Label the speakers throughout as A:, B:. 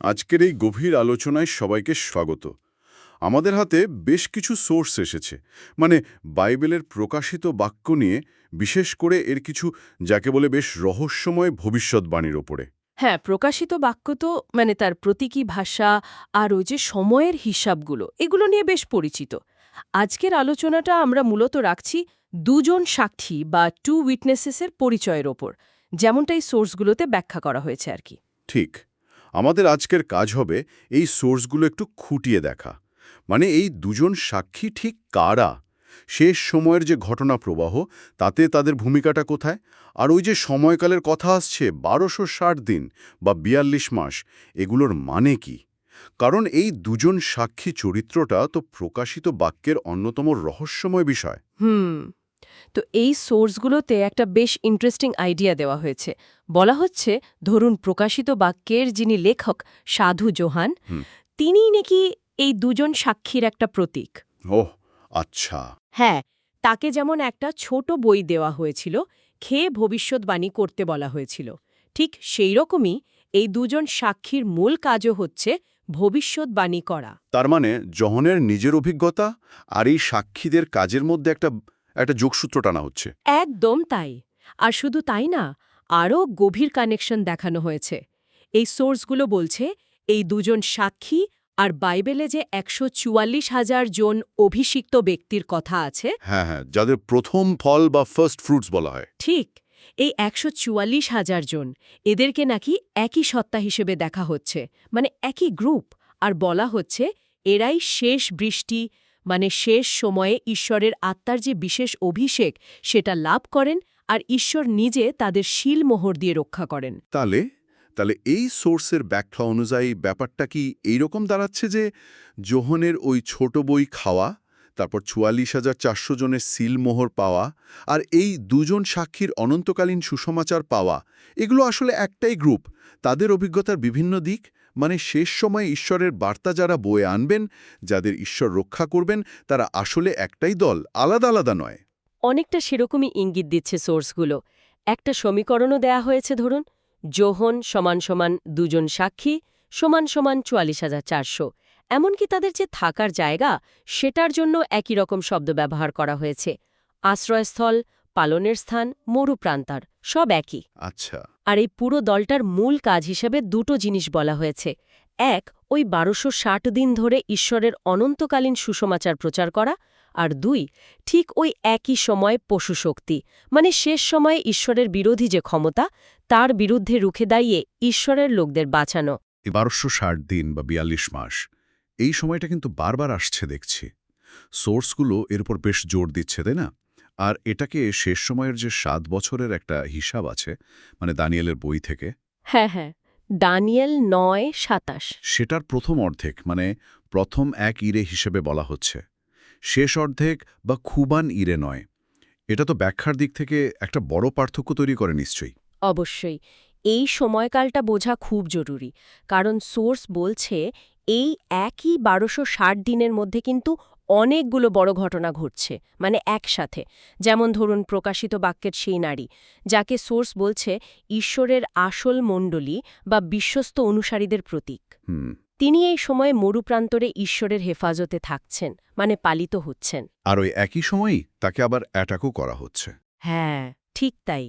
A: আজকের এই গভীর আলোচনায় সবাইকে স্বাগত। আমাদের হাতে বেশ কিছু সোর্স এসেছে, মানে বাইবেলের প্রকাশিত বাক্য নিয়ে, বিশেষ করে এর কিছু যাকে বলে বেশ রহস্যময় ভবিষ্যৎবাণীর ওপরে।
B: হ্যাঁ, প্রকাশিত বাক্য তো তার প্রতীকী ভাষা আর ওই যে সময়ের হিসাবগুলো এগুলো নিয়ে বেশ পরিচিত। আজকের আলোচনাটা আমরা মূলত রাখছি দুজন সাক্ষী বা টু উইটনেসেসের পরিচয়ের ওপর, যেমনটা এই সোর্সগুলোতে ব্যাখ্যা করা হয়েছে আর কি।
A: ঠিক, আমাদের আজকের কাজ হবে এই সোর্সগুলো একটু খুঁটিয়ে দেখা, মানে এই দুজন সাক্ষী ঠিক কারা, শেষ সময়ের যে ঘটনা প্রবাহ তাতে তাদের ভূমিকাটা কোথায়, আর ওই যে সময়কালের কথা আসছে 1260 দিন বা 42 মাস, এগুলোর মানে কি। কারণ এই দুজন সাক্ষী চরিত্রটা তো প্রকাশিত বাক্যের অন্যতম রহস্যময় বিষয়।
B: তো এই সোর্সগুলোতে একটা বেশ ইন্টারেস্টিং আইডিয়া দেওয়া হয়েছে। বলা হচ্ছে, ধরুন প্রকাশিত বাক্যের যিনি লেখক সাধু জোহান, তিনিই নাকি এই দুজন সাক্ষীর একটা প্রতীক।
A: ওহ, আচ্ছা।
B: হ্যাঁ, তাকে যেমন একটা ছোট বই দেওয়া হয়েছিল, খেয়ে ভবিষ্যৎবাণী করতে বলা হয়েছিল, ঠিক সেই রকমই এই দুজন সাক্ষীর মূল কাজও হচ্ছে ভবিষ্যৎবাণী করা।
A: তার মানে জহনের নিজের অভিজ্ঞতা আর এই সাক্ষীদের কাজের মধ্যে একটা একটা যোগসূত্র টানা হচ্ছে।
B: একদম তাই। আর শুধু তাই না, আরও গভীর কানেকশন দেখানো হয়েছে। এই সোর্সগুলো বলছে এই দুজন সাক্ষী আর বাইবেলে যে 144,000 জন অভিষিক্ত ব্যক্তির কথা আছে,
A: হ্যাঁ হ্যাঁ, যাদের প্রথম ফল বা ফার্স্ট ফ্রুটস বলা হয়।
B: ঠিক এই 144,000 জন, এদেরকে নাকি একই সত্তা হিসেবে দেখা হচ্ছে, মানে একই গ্রুপ। আর বলা হচ্ছে এরাই শেষ বৃষ্টি, মানে শেষ সময়ে ঈশ্বরের আত্মার যে বিশেষ অভিষেক সেটা লাভ করেন, আর ঈশ্বর নিজে তাদের শিলমোহর দিয়ে রক্ষা করেন।
A: তাহলে তাহলে এই সোর্সের ব্যাখ্যা অনুযায়ী ব্যাপারটা কি এইরকম দাঁড়াচ্ছে যে জোহনের ওই ছোট বই খাওয়া, তারপর 44,400 জনের সিলমোহর পাওয়া, আর এই দুজন সাক্ষীর অনন্তকালীন সুসমাচার পাওয়া, এগুলো আসলে একটাই গ্রুপ, তাদের অভিজ্ঞতার বিভিন্ন দিক, মানে শেষ সময়ে ঈশ্বরের বার্তা যারা বয়ে আনবেন, যাদের ঈশ্বর রক্ষা করবেন, তারা আসলে একটাই দল, আলাদা আলাদা নয়।
B: অনেকটা সেরকমই ইঙ্গিত দিচ্ছে সোর্সগুলো। একটা সমীকরণও দেয়া হয়েছে, ধরুন যোহন সমান সমান দুজন সাক্ষী সমান সমান 44,400। এমনকি তাদের যে থাকার জায়গা সেটার জন্য একই রকম শব্দ ব্যবহার করা হয়েছে। আশ্রয়স্থল, পালনের স্থান, মরুপ্রান্তার, সব একই।
A: আচ্ছা।
B: আর এই পুরো দলটার মূল কাজ হিসেবে দুটো জিনিস বলা হয়েছে। এক, ওই 1260 দিন ধরে ঈশ্বরের অনন্তকালীন সুসমাচার প্রচার করা, আর দুই, ঠিক ওই একই সময় পশুশক্তি, মানে শেষ সময়ে ঈশ্বরের বিরোধী যে ক্ষমতা, তার বিরুদ্ধে রুখে দাঁড়িয়ে ঈশ্বরের লোকদের বাঁচানো।
A: 1260 দিন বা 42 মাস, এই সময়টা কিন্তু বারবার আসছে দেখছি। সোর্সগুলো এর উপর বেশ জোর দিচ্ছে, তাই না? আর এটাকে শেষ সময়ের যে 7 বছরের একটা হিসাব আছে, মানে দানিয়েলের বই থেকে,
B: হ্যাঁ হ্যাঁ, দানিয়েল 9:27।
A: সেটার প্রথম অর্ধেক, মানে প্রথম এক ইরে হিসেবে বলা হচ্ছে। শেষ অর্ধেক বা খুবান ইরে নয়। এটা তো ব্যাখ্যার দিক থেকে একটা বড় পার্থক্য তৈরি করে নিশ্চয়ই।
B: অবশ্যই এই সময়কালটা বোঝা খুব জরুরি, কারণ সোর্স বলছে এই একই 1260 দিনের মধ্যে কিন্তু অনেকগুলো বড় ঘটনা ঘটছে, মানে একসাথে। যেমন ধরুন প্রকাশিত বাক্যের সেই নারী, যাকে সোর্স বলছে ঈশ্বরের আসল মণ্ডলী বা বিশ্বস্ত অনুসারীদের প্রতীক। তিনি এই সময়ে মরুপ্রান্তরে ঈশ্বরের হেফাজতে থাকছেন, মানে পালিত হচ্ছেন।
A: আর ওই একই সময়ই তাকে আবার অ্যাটাকও করা হচ্ছে।
B: হ্যাঁ, ঠিক তাই।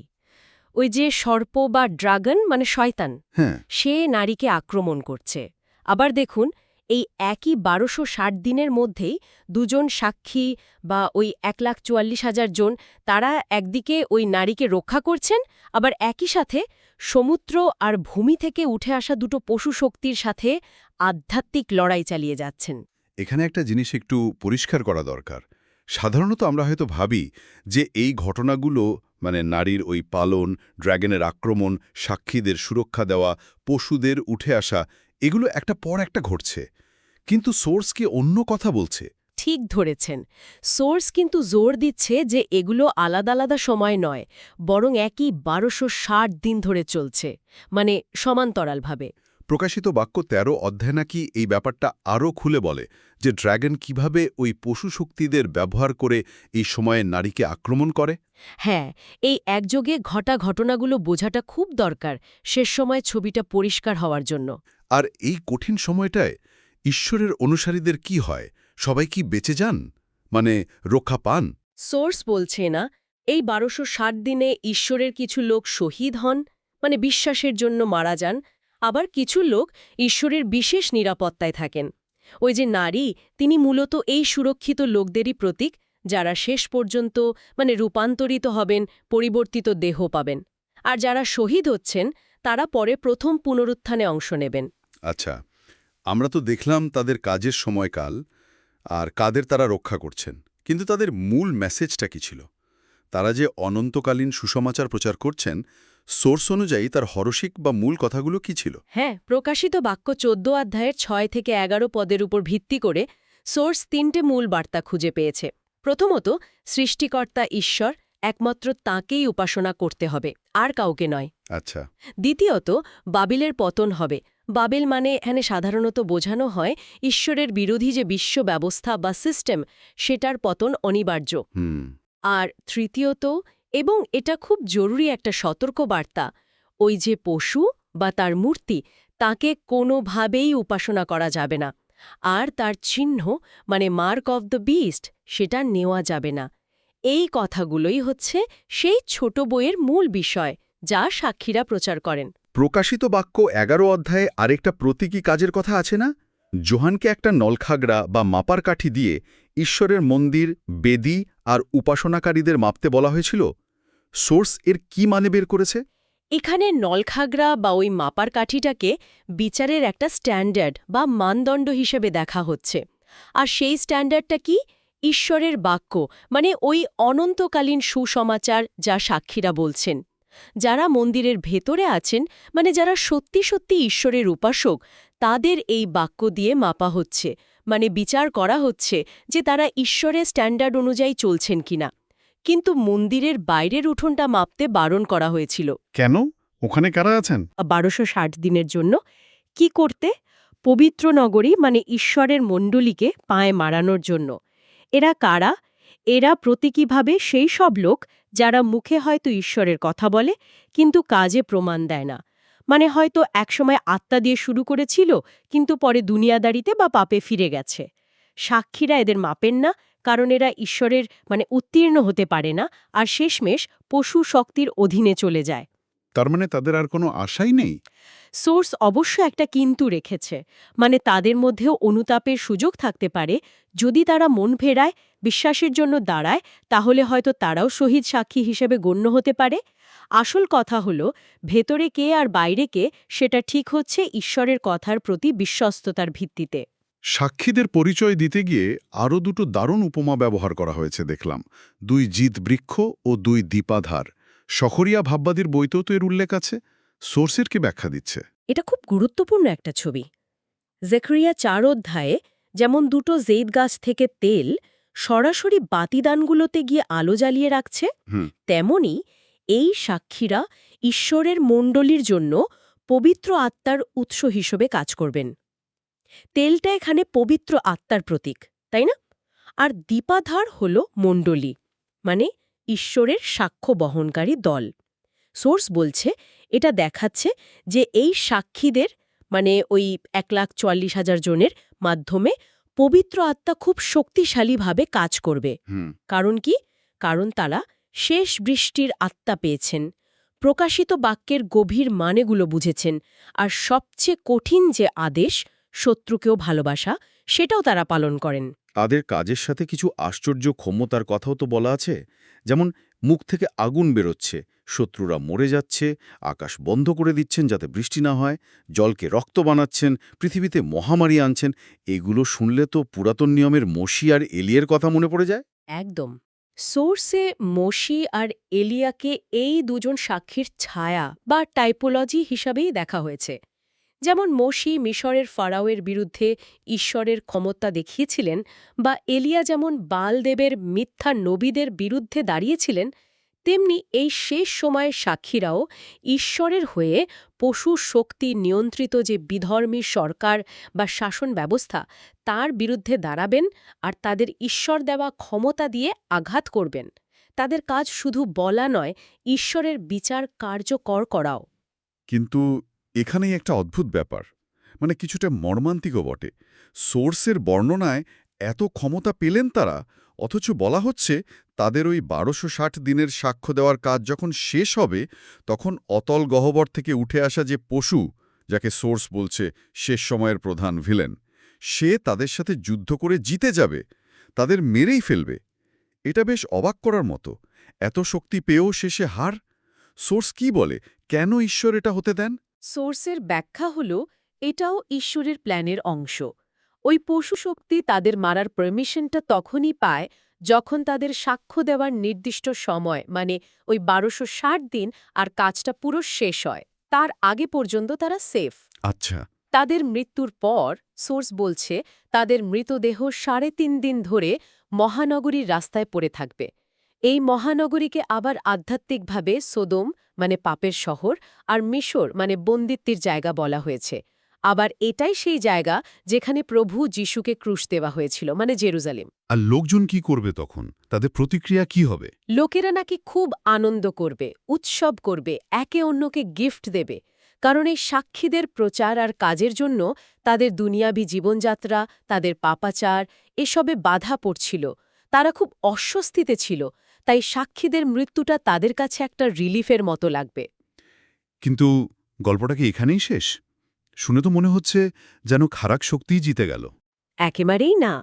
B: ওই যে সর্প বা ড্রাগন, মানে শয়তান,
A: হ্যাঁ।
B: সে নারীকে আক্রমণ করছে। আবার দেখুন, এই একই 1260 দিনের মধ্যেই দুজন সাক্ষী বা ওই 1,44,000 জন, তারা একদিকে ওই নারীকে রক্ষা করছেন, আবার একই সাথে সমুদ্র আর ভূমি থেকে উঠে আসা দুটো পশু শক্তির সাথে আধ্যাত্মিক লড়াই চালিয়ে যাচ্ছেন।
A: এখানে একটা জিনিস একটু পরিষ্কার করা দরকার। সাধারণত আমরা হয়তো ভাবি যে এই ঘটনাগুলো, মানে নারীর ওই পালন, ড্র্যাগনের আক্রমণ, সাক্ষীদের সুরক্ষা দেওয়া, পশুদের উঠে আসা, এগুলো একটা পর একটা ঘটছে। কিন্তু সোর্স কি অন্য কথা বলছে?
B: ঠিক ধরেছেন। সোর্স কিন্তু জোর দিচ্ছে যে এগুলো আলাদা আলাদা সময় নয়, বরং একই 1260 দিন ধরে চলছে, মানে সমান্তরালভাবে।
A: প্রকাশিত বাক্য ১৩ অধ্যায় নাকি এই ব্যাপারটা আরও খুলে বলে যে ড্র্যাগন কিভাবে ওই পশু শক্তিদের ব্যবহার করে এই সময়ে নারীকে আক্রমণ করে।
B: হ্যাঁ, এই একযোগে ঘটা ঘটনাগুলো বোঝাটা খুব দরকার শেষ সময় ছবিটা পরিষ্কার হওয়ার জন্য।
A: আর এই কঠিন সময়টায় ঈশ্বরের অনুসারীদের কি হয়? সবাই কি বেঁচে যান, মানে রক্ষা পান?
B: সোর্স বলছে না এই ১২৬০ দিনে ঈশ্বরের কিছু লোক শহীদ হন, মানে বিশ্বাসের জন্য মারা যান, আবার কিছু লোক ঈশ্বরের বিশেষ নিরাপত্তায় থাকেন। ওই যে নারী, তিনি মূলত এই সুরক্ষিত লোকদেরই প্রতীক, যারা শেষ পর্যন্ত মানে রূপান্তরিত হবেন, পরিবর্তিত দেহ পাবেন। আর যারা শহীদ হচ্ছেন তারা পরে প্রথম পুনরুত্থানে অংশ নেবেন।
A: আচ্ছা, আমরা তো দেখলাম তাদের কাজের সময়কাল আর কাদের তারা রক্ষা করছেন, কিন্তু তাদের মূল মেসেজটা কি ছিল? তারা যে অনন্তকালীন সুসমাচার প্রচার করছেন, সোর্স অনুযায়ী তার হরসিক বা মূল কথাগুলো কি ছিল?
B: হ্যাঁ, প্রকাশিত বাক্য ১৪ অধ্যায়ের ৬ থেকে ১১ পদের উপর ভিত্তি করে সোর্স ৩টে মূল বার্তা খুঁজে পেয়েছে। প্রথমত, সৃষ্টিকর্তা ঈশ্বর, একমাত্র তাঁকেই উপাসনা করতে হবে, আর কাউকে নয়।
A: আচ্ছা।
B: দ্বিতীয়ত, বাবিলের পতন হবে। বাবেল মানে এখানে সাধারণত বোঝানো হয় ঈশ্বরের বিরোধী যে বিশ্ব ব্যবস্থা বা সিস্টেম, সেটার পতন অনিবার্য।
A: হুম।
B: আর তৃতীয়ত, এবং এটা খুব জরুরি একটা সতর্ক বার্তা, ওই যে পশু বা তার মূর্তি, তাকে কোনোভাবেই উপাসনা করা যাবে না। আর তার চিহ্ন মানে মার্ক অফ দ্য বিস্ট, সেটা নেওয়া যাবে না। এই কথাগুলোই হচ্ছে সেই ছোট বইয়ের মূল বিষয় যা সাক্ষীরা প্রচার করেন।
A: প্রকাশিত বাক্য ১১ অধ্যায়ে আরেকটা প্রতীকী কাজের কথা আছে না? যোহানকে একটা নলখাগড়া বা মাপার কাঠি দিয়ে ঈশ্বরের মন্দির, বেদি আর উপাসনাকারীদের মাপতে বলা হয়েছিল। সোর্স এর কি মানে বের করেছে?
B: এখানে নলখাগড়া বা ওই মাপার কাঠিটাকে বিচারের একটা স্ট্যান্ডার্ড বা মানদণ্ড হিসেবে দেখা হচ্ছে। আর সেই স্ট্যান্ডার্ডটা কি? ঈশ্বরের বাক্য, মানে ওই অনন্তকালীন সুসমাচার যা সাক্ষীরা বলছেন। যারা মন্দিরের ভেতরে আছেন, মানে যারা সত্যি সত্যি ঈশ্বরের উপাসক, তাদের এই বাক্য দিয়ে মাপা হচ্ছে, মানে বিচার করা হচ্ছে যে তারা ঈশ্বরের স্ট্যান্ডার্ড অনুযায়ী চলছেন কিনা। কিন্তু মন্দিরের বাইরের উঠোনটা মাপতে বারণ করা হয়েছিল।
C: কেন? ওখানে কারা আছেন?
B: ১২৬০ দিনের জন্য। কি করতে? পবিত্র নগরী মানে ঈশ্বরের মণ্ডলীকে পায়ে মারানোর জন্য। এরা কারা? এরা প্রতীকীভাবে সেই সব লোক যারা মুখে হয়তো ঈশ্বরের কথা বলে, কিন্তু কাজে প্রমাণ দেয় না। মানে হয়তো একসময় আত্মা দিয়ে শুরু করেছিল, কিন্তু পরে দুনিয়াদারিতে বা পাপে ফিরে গেছে। সাক্ষীরা এদের মাপেন না, কারণ এরা ঈশ্বরের মানে উত্তীর্ণ হতে পারে না, আর শেষমেশ পশু শক্তির অধীনে চলে যায়।
C: তার মানে তাদের আর কোনো আশাই নেই?
B: সোর্স অবশ্য একটা কিন্তু রেখেছে, মানে তাদের মধ্যেও অনুতাপের সুযোগ থাকতে পারে। যদি তারা মন ফেরায়, বিশ্বাসের জন্য দাঁড়ায়, তাহলে হয়তো তারাও শহীদ সাক্ষী হিসেবে গণ্য হতে পারে। আসল কথা হলো, ভেতরে কে আর বাইরে কে সেটা ঠিক হচ্ছে ঈশ্বরের কথার প্রতি বিশ্বস্ততার ভিত্তিতে।
C: সাক্ষীদের পরিচয় দিতে গিয়ে আরও দুটো দারুণ উপমা ব্যবহার করা হয়েছে দেখলাম। ২ জিত বৃক্ষ ও ২ দীপাধার। শখরিয়া ভাববাদীর বইতেও তো এর উল্লেখ আছে। সোর্সের কি ব্যাখ্যা দিচ্ছে?
B: এটা খুব গুরুত্বপূর্ণ একটা ছবি। জেকরিয়া ৪ অধ্যায়ে যেমন দুটো জেইদ গাছ থেকে তেল সরাসরি বাতিদানগুলোতে গিয়ে আলো জ্বালিয়ে রাখছে,
C: হুম।
B: তেমনি এই সাক্ষীরা ঈশ্বরের মণ্ডলীর জন্য পবিত্র আত্মার উৎস হিসেবে কাজ করবেন। তেলটা এখানে পবিত্র আত্মার প্রতীক, তাই না? আর দীপাধার হল মণ্ডলী, মানে ঈশ্বরের সাক্ষ্য বহনকারী দল। সোর্স বলছে এটা দেখাচ্ছে যে এই সাক্ষীদের মানে ওই ১,৪৪,০০০ জনের মাধ্যমে পবিত্র আত্মা খুব শক্তিশালীভাবে কাজ করবে।
C: হুম।
B: কারণ কি? কারণ তারা শেষ বৃষ্টির আত্মা পেয়েছেন, প্রকাশিত বাক্যের গভীর মানেগুলো বুঝেছেন, আর সবচেয়ে কঠিন যে আদেশ, শত্রুকেও ভালোবাসা, সেটাও তারা পালন করেন।
A: তাদের কাজের সাথে কিছু আশ্চর্য ক্ষমতার কথাও তো বলা আছে। যেমন মুখ থেকে আগুন বেরোচ্ছে, শত্রুরা মরে যাচ্ছে, আকাশ বন্ধ করে দিচ্ছেন যাতে বৃষ্টি না হয়, জলকে রক্ত বানাচ্ছেন, পৃথিবীতে মহামারী আনছেন। এগুলো শুনলে তো পুরাতন নিয়মের মসি আর এলিয়ের কথা মনে পড়ে যায়।
B: একদম। সোর্সে মসি আর এলিয়াকে এই দুজন সাক্ষীর ছায়া বা টাইপোলজি হিসাবেই দেখা হয়েছে। যেমন মসি মিশরের ফারাওয়ের বিরুদ্ধে ঈশ্বরের ক্ষমতা দেখিয়েছিলেন, বা এলিয়া যেমন বালদেবের মিথ্যা নবীদের বিরুদ্ধে দাঁড়িয়েছিলেন, তেমনি এই শেষ সময়ের সাক্ষীরাও ঈশ্বরের হয়ে পশু শক্তি নিয়ন্ত্রিত যে বিধর্মী সরকার বা শাসন ব্যবস্থা তার বিরুদ্ধে দাঁড়াবেন আর তাদের ঈশ্বর দেওয়া ক্ষমতা দিয়ে আঘাত করবেন। তাদের কাজ শুধু বলা নয়, ঈশ্বরের বিচার কার্যকর করাও।
C: কিন্তু এখানেই একটা অদ্ভুত ব্যাপার, মানে কিছুটা মর্মান্তিকও বটে। সোর্সের বর্ণনায় এত ক্ষমতা পেলেন তারা, অথচ বলা হচ্ছে তাদের ওই ১২৬০ দিনের সাক্ষ্য দেওয়ার কাজ যখন শেষ হবে তখন অতল গহ্বর থেকে উঠে আসা যে পশু, যাকে সোর্স বলছে শেষ সময়ের প্রধান ভিলেন, সে তাদের সাথে যুদ্ধ করে জিতে যাবে, তাদের মেরেই ফেলবে। এটা বেশ অবাক করার মতো। এত শক্তি পেয়েও শেষে হার। সোর্স কি বলে, কেন ঈশ্বর এটা হতে দেন?
B: সোর্সের ব্যাখ্যা হল এটাও ঈশ্বরের প্ল্যানের অংশ। ওই পশু শক্তি তাদের মারার পারমিশনটা তখনই পায় যখন তাদের সাক্ষ্য দেওয়ার নির্দিষ্ট সময়, মানে ওই ১২৬০ দিন আর কাজটা পুরো শেষ হয়। তার আগে পর্যন্ত তারা সেফ।
C: আচ্ছা।
B: তাদের মৃত্যুর পর সোর্স বলছে তাদের মৃতদেহ ৩.৫ দিন ধরে মহানগরীর রাস্তায় পড়ে থাকবে। এই মহানগরীকে আবার আধ্যাত্মিকভাবে সোদোম, মানে পাপের শহর, আর মিশর, মানে বন্দিত্বের জায়গা বলা হয়েছে। আবার এটাই সেই জায়গা যেখানে প্রভু যিশুকে ক্রুশ দেওয়া হয়েছিল, মানে জেরুজালেম।
C: আর লোকজন কি করবে তখন? তাদের প্রতিক্রিয়া কি হবে?
B: লোকেরা নাকি খুব আনন্দ করবে, উৎসব করবে, একে অন্যকে গিফট দেবে। কারণ এই সাক্ষীদের প্রচার আর কাজের জন্য তাদের দুনিয়াবী জীবনযাত্রা, তাদের পাপাচার এসবে বাধা পড়ছিল। তারা খুব অস্বস্তিতে ছিল, তাই সাক্ষীদের মৃত্যুটা তাদের কাছে একটা রিলিফের মতো লাগবে।
C: কিন্তু গল্পটা কি এখানেই শেষ? শুনে তো মনে হচ্ছে যেন খারাপ শক্তিই জিতে গেল।
B: একেবারেই না।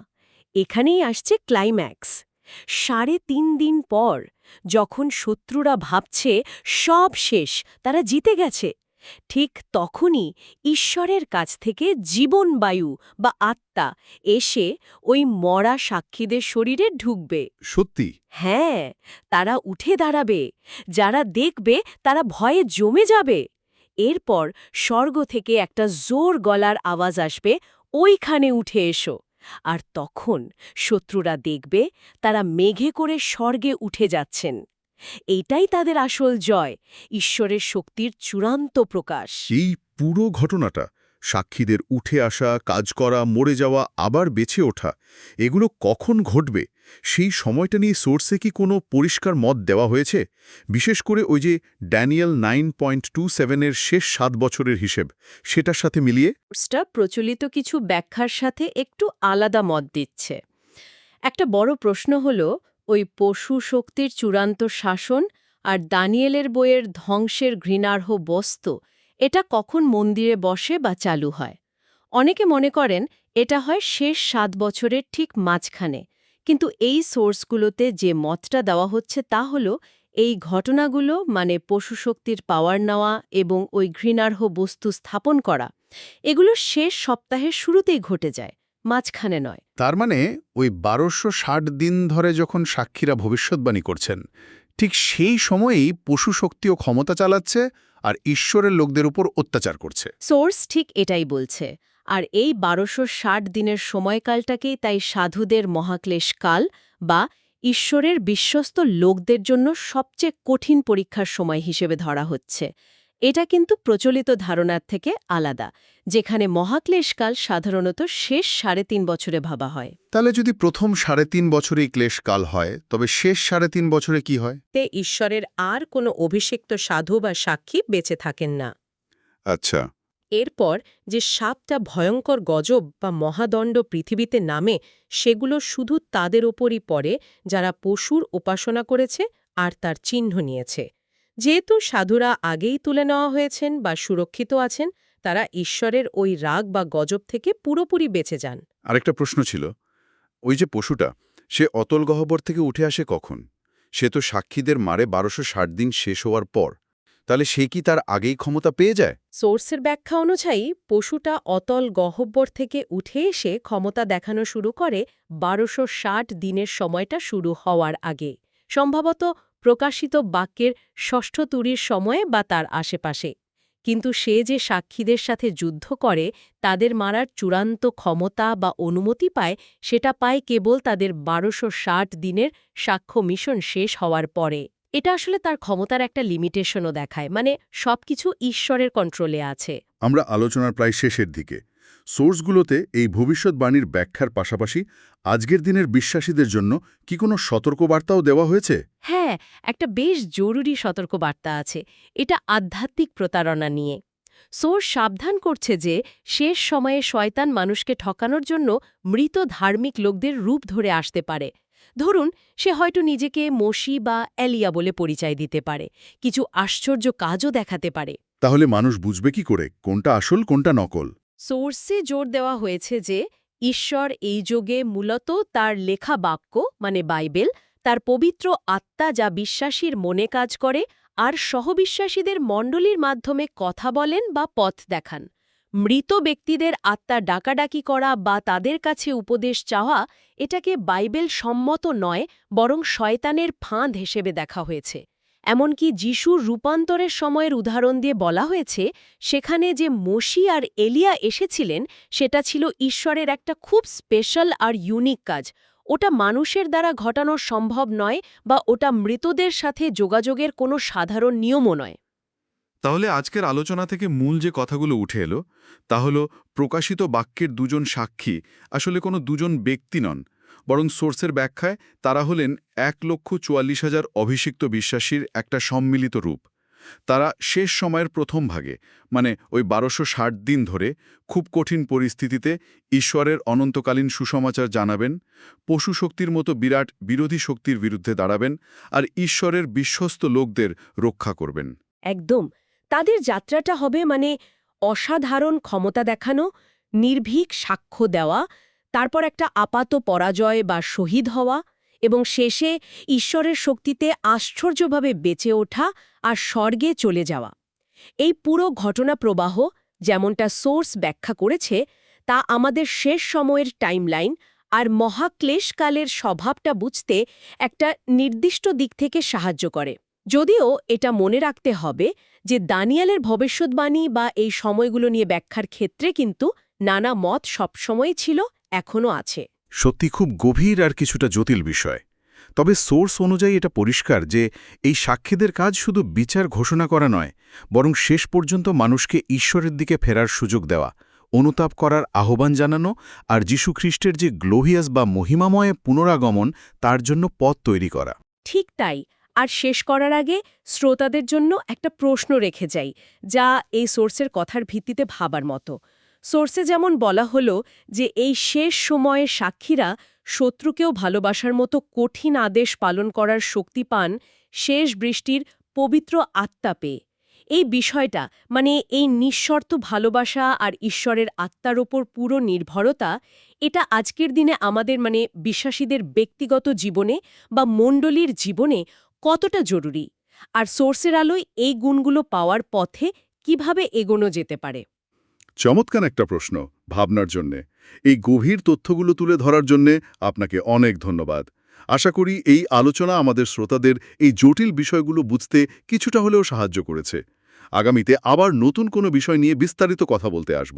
B: এখানেই আসছে ক্লাইম্যাক্স। ৩.৫ দিন পর, যখন শত্রুরা ভাবছে সব শেষ, তারা জিতে গেছে, ঠিক তখনই ঈশ্বরের কাছ থেকে জীবনবায়ু বা আত্মা এসে ওই মরা সাক্ষীদের শরীরে ঢুকবে।
C: সত্যি?
B: হ্যাঁ, তারা উঠে দাঁড়াবে। যারা দেখবে তারা ভয়ে জমে যাবে। এরপর স্বর্গ থেকে একটা জোর গলার আওয়াজ আসবে, ওইখানে উঠে এসো। আর তখন শত্রুরা দেখবে তারা মেঘে করে স্বর্গে উঠে যাচ্ছেন। এইটাই তাদের আসল জয়, ঈশ্বরের শক্তির চূড়ান্ত প্রকাশ।
A: এই পুরো ঘটনাটা, সাক্ষীদের উঠে আসা, কাজ করা, মরে যাওয়া, আবার বেঁচে ওঠা, এগুলো কখন ঘটবে সেই সময়টা নিয়ে সোর্সে কি কোনো পরিষ্কার মত দেওয়া হয়েছে? বিশেষ করে ওই যে ড্যানিয়েল 9.27-এর শেষ 7 বছরের হিসেব, সেটার সাথে মিলিয়ে?
B: সোর্সটা প্রচলিত কিছু ব্যাখ্যার সাথে একটু আলাদা মত দিচ্ছে। একটা বড় প্রশ্ন হল ওই পশু শক্তির চূড়ান্ত শাসন আর দানিয়েলের বইয়ের ধ্বংসের ঘৃণার্হ বস্তু, এটা কখন মন্দিরে বসে বা চালু হয়। অনেকে মনে করেন এটা হয় শেষ 7 বছরের ঠিক মাঝখানে, কিন্তু এই সোর্সগুলোতে যে মতটা দেওয়া হচ্ছে তা হল এই ঘটনাগুলো, মানে পশু শক্তির পাওয়ার নেওয়া এবং ওই ঘৃণার্হ বস্তু স্থাপন করা, এগুলো শেষ সপ্তাহের শুরুতেই ঘটে যায়, মাঝখানে নয়।
D: তার মানে ওই ১২৬০ দিন ধরে যখন সাক্ষীরা ভবিষ্যৎবাণী করছেন, ঠিক সেই সময়েই পশু শক্তি ও ক্ষমতা চালাচ্ছে আর ঈশ্বরের লোকদের উপর অত্যাচার করছে।
B: সোর্স ঠিক এটাই বলছে। আর এই ১২৬০ দিনের সময়কালটাকেই তাই সাধুদের মহাক্লেশকাল বা ঈশ্বরের বিশ্বস্ত লোকদের জন্য সবচেয়ে কঠিন পরীক্ষার সময় হিসেবে ধরা হচ্ছে। এটা কিন্তু প্রচলিত ধারণার থেকে আলাদা, যেখানে মহাক্লেশকাল সাধারণত শেষ ৩.৫ বছরে ভাবা হয়।
D: তাহলে যদি প্রথম ৩.৫ বছরেই ক্লেশকাল হয়, তবে শেষ ৩.৫ বছরে কি হয়?
B: তে ঈশ্বরের আর কোনো অভিষিক্ত সাধু বা সাক্ষী বেঁচে থাকেন না।
A: আচ্ছা।
B: এরপর যে ৭টা ভয়ঙ্কর গজব বা মহাদণ্ড পৃথিবীতে নামে, সেগুলো শুধু তাদের ওপরই পড়ে যারা পশুর উপাসনা করেছে আর তার চিহ্ন নিয়েছে। যেহেতু সাধুরা আগেই তুলে নেওয়া হয়েছেন বা সুরক্ষিত আছেন, তারা ঈশ্বরের ওই রাগ বা গজব থেকে পুরোপুরি বেঁচে যান।
A: আরেকটা প্রশ্ন ছিল, ওই যে পশুটা, সে অতল গহ্বর থেকে উঠে আসে কখন? সে তো সাক্ষীদের মারে ১২৬০ দিন শেষ হওয়ার পর। তাহলে সে কি তার আগেই ক্ষমতা পেয়ে যায়?
B: সোর্সের ব্যাখ্যা অনুযায়ী পশুটা অতল গহ্বর থেকে উঠে এসে ক্ষমতা দেখানো শুরু করে ১২৬০ দিনের সময়টা শুরু হওয়ার আগে, সম্ভবত প্রকাশিত বাক্যের ষষ্ঠ তুরির সময়ে বা তার আশেপাশে। কিন্তু সে যে সাক্ষীদের সাথে যুদ্ধ করে তাদের মারার চূড়ান্ত ক্ষমতা বা অনুমতি পায়, সেটা পায় কেবল তাদের ১২৬০ দিনের সাক্ষ্য মিশন শেষ হওয়ার পরে। এটা আসলে তার ক্ষমতার একটা লিমিটেশনও দেখায়, মানে সবকিছু ঈশ্বরের কন্ট্রোলে আছে।
A: আমরা আলোচনার প্রায় শেষের দিকে। সোর্সগুলোতে এই ভবিষ্যৎবাণীর ব্যাখ্যার পাশাপাশি আজকের দিনের বিশ্বাসীদের জন্য কি কোনো সতর্কবার্তাও দেওয়া হয়েছে?
B: হ্যাঁ, একটা বেশ জরুরি সতর্কবার্তা আছে। এটা আধ্যাত্মিক প্রতারণা নিয়ে। সোর্স সাবধান করছে যে শেষ সময়ে শয়তান মানুষকে ঠকানোর জন্য মৃত ধার্মিক লোকদের রূপ ধরে আসতে পারে। ধরুন, সে হয়তো নিজেকে মসি বা এলিয়া বলে পরিচয় দিতে পারে, কিছু আশ্চর্য কাজও দেখাতে পারে।
A: তাহলে মানুষ বুঝবে কি করে কোনটা আসল কোনটা নকল?
B: সোর্সে জোর দেওয়া হয়েছে যে ঈশ্বর এই যুগে মূলত তার লেখা বাক্য, মানে বাইবেল, তার পবিত্র আত্মা যা বিশ্বাসীর মনে কাজ করে আর সহবিশ্বাসীদের মণ্ডলীর মাধ্যমে কথা বলেন বা পথ দেখান। মৃত ব্যক্তিদের আত্মা ডাকাডাকি করা বা তাদের কাছে উপদেশ চাওয়া এটাকে বাইবেল সম্মত নয়, বরং শয়তানের ফাঁদ হিসেবে দেখা হয়েছে। এমনকি যিশুর রূপান্তরের সময়ের উদাহরণ দিয়ে বলা হয়েছে সেখানে যে মসি আর এলিয়া এসেছিলেন সেটা ছিল ঈশ্বরের একটা খুব স্পেশাল আর ইউনিক কাজ। ওটা মানুষের দ্বারা ঘটানো সম্ভব নয়, বা ওটা মৃতদের সাথে যোগাযোগের কোনো সাধারণ নিয়মও নয়।
C: তাহলে আজকের আলোচনা থেকে মূল যে কথাগুলো উঠে এলো তা হলো প্রকাশিত বাক্যের দুজন সাক্ষী আসলে কোনো দুজন ব্যক্তি নন, বরং সোর্সের ব্যাখ্যায় তারা হলেন 1,44,000 অভিষিক্ত বিশ্বাসীর একটা সম্মিলিত রূপ। তারা শেষ সময়ের প্রথম ভাগে, মানে ওই 1260 দিন ধরে খুব কঠিন পরিস্থিতিতে ঈশ্বরের অনন্তকালীন সুসমাচার জানাবেন, পশু শক্তির মতো বিরাট বিরোধী শক্তির বিরুদ্ধে দাঁড়াবেন আর ঈশ্বরের বিশ্বস্ত লোকদের রক্ষা করবেন।
B: একদম। তাদের যাত্রাটা হবে মানে অসাধারণ ক্ষমতা দেখানো, নির্ভীক সাক্ষ্য দেওয়া, তারপর একটা আপাত পরাজয় বা শহীদ হওয়া, এবং শেষে ঈশ্বরের শক্তিতে আশ্চর্যভাবে বেঁচে ওঠা আর স্বর্গে চলে যাওয়া। এই পুরো ঘটনা প্রবাহ, যেমনটা সোর্স ব্যাখ্যা করেছে, তা আমাদের শেষ সময়ের টাইমলাইন আর মহাক্লেশকালের স্বভাবটা বুঝতে একটা নির্দিষ্ট দিক থেকে সাহায্য করে। যদিও এটা মনে রাখতে হবে যে দানিয়েলের ভবিষ্যদ্বাণী বা এই সময়গুলো নিয়ে ব্যাখ্যার ক্ষেত্রে কিন্তু নানা মত সবসময়ই ছিল, এখনও আছে।
D: সত্যি খুব গভীর আর কিছুটা জটিল বিষয়। তবে সোর্স অনুযায়ী এটা পরিষ্কার যে এই সাক্ষীদের কাজ শুধু বিচার ঘোষণা করা নয়, বরং শেষ পর্যন্ত মানুষকে ঈশ্বরের দিকে ফেরার সুযোগ দেওয়া, অনুতাপ করার আহ্বান জানানো আর যীশুখ্রিস্টের যে গ্লোরিয়াস বা মহিমাময় পুনরাগমন তার জন্য পথ তৈরি করা।
B: ঠিক তাই। আর শেষ করার আগে শ্রোতাদের জন্য একটা প্রশ্ন রেখে যাই, যা এই সোর্সের কথার ভিত্তিতে ভাবার মতো। সোর্সে যেমন বলা হলো যে এই শেষ সময়ে সাক্ষীরা শত্রুকেও ভালোবাসার মতো কঠিন আদেশ পালন করার শক্তি পান শেষ বৃষ্টির পবিত্র আত্মা পেয়ে। এই বিষয়টা, মানে এই নিঃশর্ত ভালোবাসা আর ঈশ্বরের আত্মার ওপর পুরো নির্ভরতা, এটা আজকের দিনে আমাদের, মানে বিশ্বাসীদের ব্যক্তিগত জীবনে বা মণ্ডলীর জীবনে কতটা জরুরি, আর সোর্সের আলোয় এই গুণগুলো পাওয়ার পথে কিভাবে এগোনো যেতে পারে।
A: চমৎকার একটা প্রশ্ন ভাবনার জন্যে। এই গভীর তথ্যগুলো তুলে ধরার জন্যে আপনাকে অনেক ধন্যবাদ। আশা করি এই আলোচনা আমাদের শ্রোতাদের এই জটিল বিষয়গুলো বুঝতে কিছুটা হলেও সাহায্য করেছে। আগামীতে আবার নতুন কোনো বিষয় নিয়ে বিস্তারিত কথা বলতে আসব।